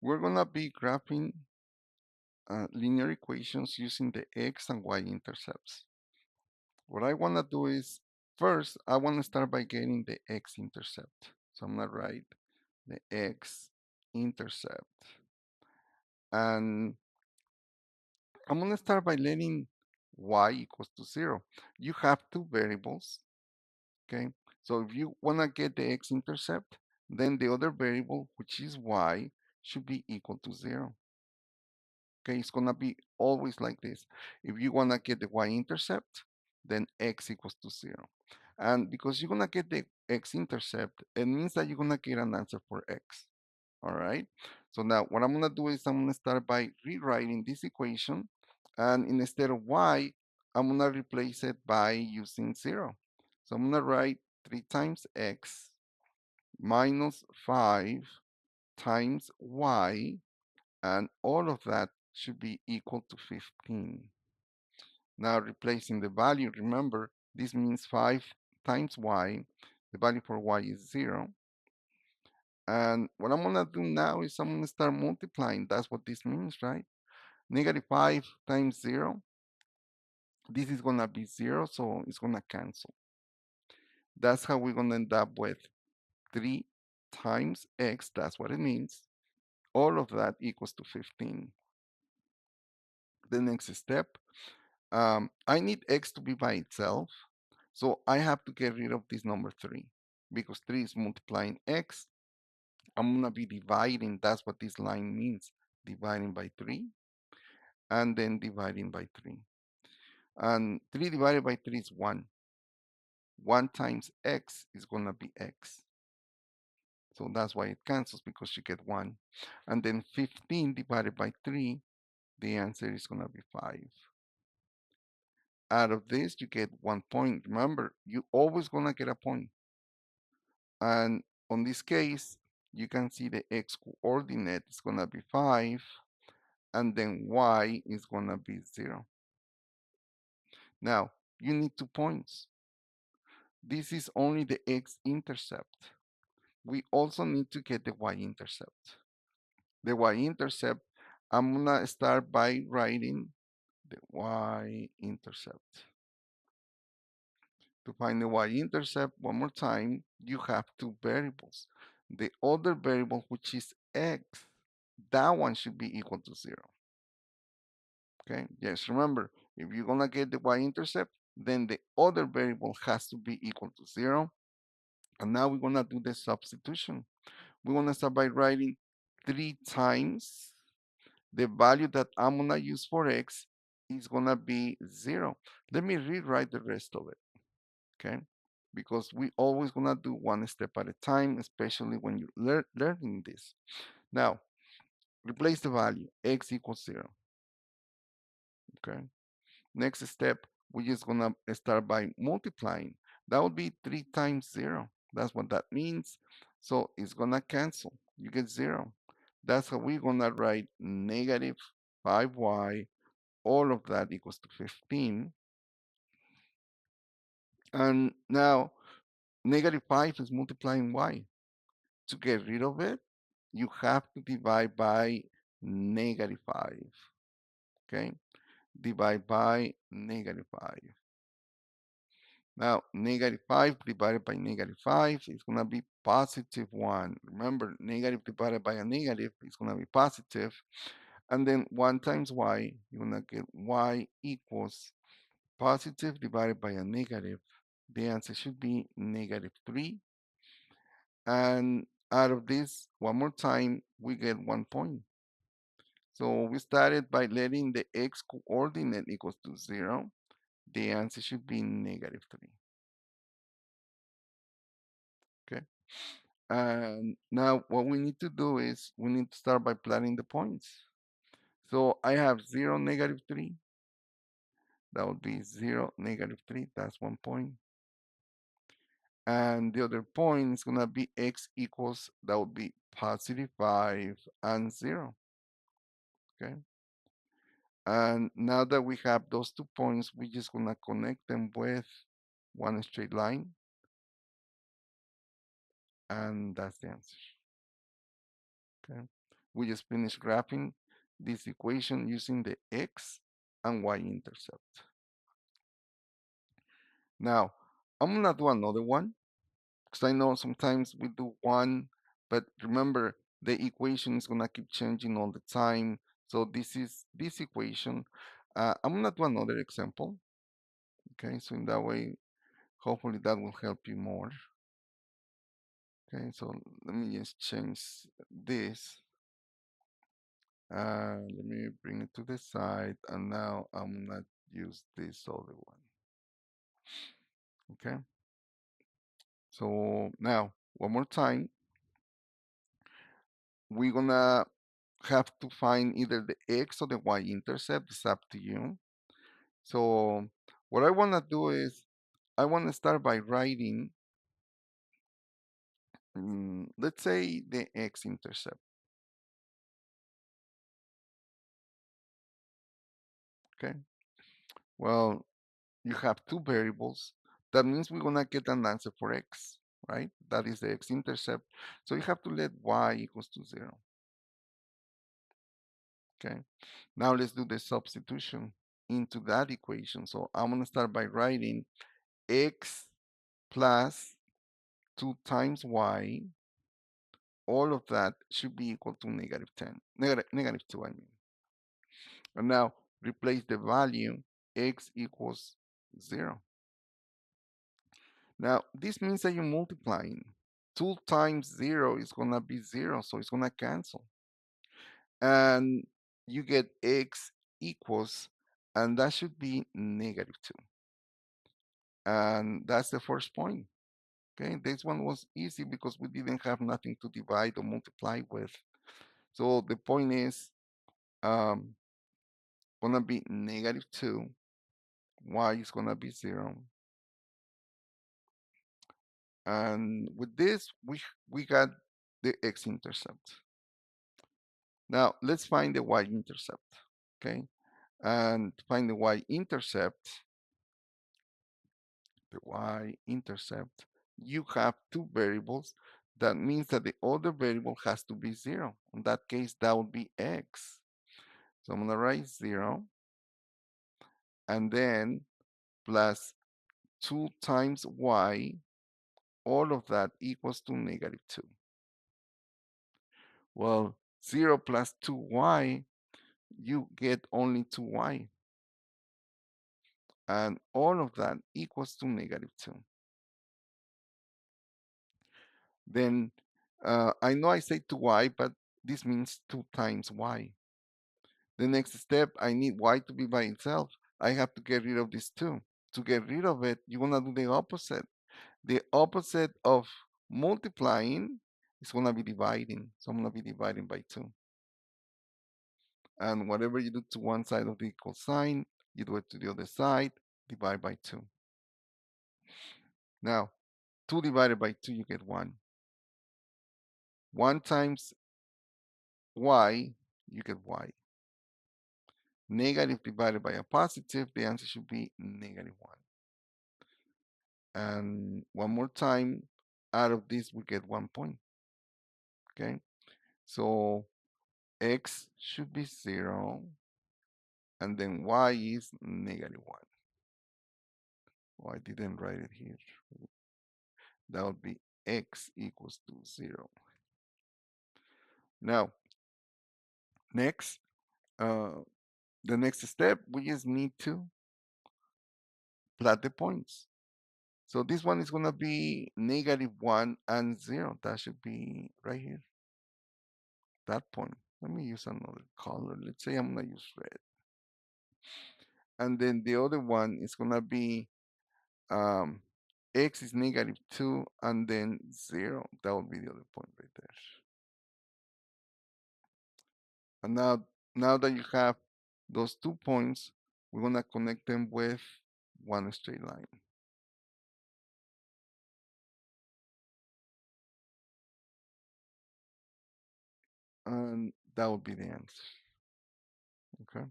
We're going to be graphing linear equations using the x and y intercepts. What I want to do is, first, I want to start by getting the x-intercept. So I'm going to write the x-intercept. And I'm going to start by letting y equals to 0. You have two variables, okay? So if you want to get the x-intercept, then the other variable, which is y, should be equal to 0. Okay, it's gonna be always like this. If you wanna get the y-intercept, then x equals to 0. And because you're gonna get the x-intercept, it means that you're gonna get an answer for x. All right. So now what I'm gonna do is I'm gonna start by rewriting this equation, and instead of y, I'm gonna replace it by using 0. So I'm gonna write 3 times x minus 5 times y, and all of that should be equal to 15. Now replacing the value, remember, this means 5 times y. The value for y is 0. And what I'm going to do now is I'm going to start multiplying. That's what this means, right? Negative 5 times 0. This is going to be 0, so it's going to cancel. That's how we're going to end up with 3 times x. That's what it means. All of that equals to 15. The next step, I need x to be by itself. So I have to get rid of this number 3 because 3 is multiplying x. I'm going to be dividing. That's what this line means. Dividing by 3 and then dividing by 3. And 3 divided by 3 is 1. 1 times x is going to be x. So that's why it cancels, because you get 1. And then 15 divided by 3, the answer is going to be 5. Out of this, you get 1 point. Remember, you always going to get a point. And on this case, you can see the x coordinate is going to be 5, and then y is going to be 0. Now, you need 2 points. This is only the x-intercept. We also need to get the y-intercept. The y-intercept, I'm going to start by writing the y-intercept. To find the y-intercept, one more time, you have two variables. The other variable, which is x, that one should be equal to 0. Okay, yes, remember, if you're gonna get the y-intercept, then the other variable has to be equal to 0. And now we're gonna do the substitution. We're gonna start by writing 3 times the value that I'm gonna use for x is gonna be 0. Let me rewrite the rest of it, okay? Because we always gonna do one step at a time, especially when you're learning this. Now, replace the value, x equals 0, okay? Next step, we're just gonna start by multiplying. That would be 3 times 0. That's what that means. So it's gonna cancel. You get 0. That's how we're gonna write negative 5y. All of that equals to 15. And now negative 5 is multiplying y. To get rid of it, you have to divide by negative 5. Okay? Divide by negative 5. Now, negative 5 divided by negative 5 is going to be positive 1. Remember, negative divided by a negative is going to be positive. And then 1 times y, you're going to get y equals positive divided by a negative. The answer should be negative 3. And out of this, one more time, we get 1 point. So we started by letting the x coordinate equals to 0. The answer should be negative 3. Okay. And now what we need to do is we need to start by plotting the points. So I have 0, negative 3. That would be 0, negative 3. That's 1 point. And the other point is going to be x equals, that would be positive 5 and 0. Okay. And now that we have those 2 points, we're just going to connect them with one straight line. And that's the answer. Okay. We just finished graphing this equation using the x and y intercept. Now, I'm gonna do another one because I know sometimes we do one, but remember the equation is gonna keep changing all the time. So this is this equation. I'm gonna do another example. Okay, so in that way, hopefully that will help you more. Okay, so let me just change this. Let me bring it to the side, and now I'm gonna use this other one. Okay, so now one more time, we're gonna have to find either the x or the y intercept. It's up to you. So what I wanna do is I wanna start by writing, let's say the x intercept. Okay, well, you have two variables. That means we're gonna get an answer for x, right? That is the x-intercept. So you have to let y equals to 0. Okay. Now let's do the substitution into that equation. So I'm gonna start by writing x plus 2 times y. All of that should be equal to negative 10, negative 2, I mean. And now replace the value x equals 0. Now, this means that you're multiplying. 2 times 0 is going to be 0, so it's going to cancel. And you get x equals, and that should be negative 2. And that's the first point. Okay, this one was easy because we didn't have nothing to divide or multiply with. So the point is going to be negative 2. Y is going to be 0. And with this, we got the x-intercept. Now let's find the y-intercept, okay? And to find the y-intercept, you have two variables. That means that the other variable has to be 0. In that case, that would be x. So I'm gonna write 0, and then plus 2 times y, all of that equals to negative 2. Well, 0 plus 2y, you get only 2y. And all of that equals to negative 2. Then I know I say 2y, but this means 2 times y. The next step, I need y to be by itself. I have to get rid of this 2. To get rid of it, you're going to do the opposite. The opposite of multiplying is going to be dividing. So I'm going to be dividing by 2. And whatever you do to one side of the equal sign, you do it to the other side, divide by 2. Now, 2 divided by 2, you get 1. 1 times y, you get y. Negative divided by a positive, the answer should be negative 1. And one more time, out of this, we get 1 point. Okay, so x should be 0, and then y is negative 1. Oh, I didn't write it here. That would be x equals to 0. Now, next, the next step, we just need to plot the points. So this one is going to be negative 1 and 0. That should be right here, that point. Let me use another color. Let's say I'm going to use red. And then the other one is going to be um, x is negative 2 and then 0. That would be the other point right there. And now that you have those 2 points, we're going to connect them with one straight line. And that would be the answer. Okay.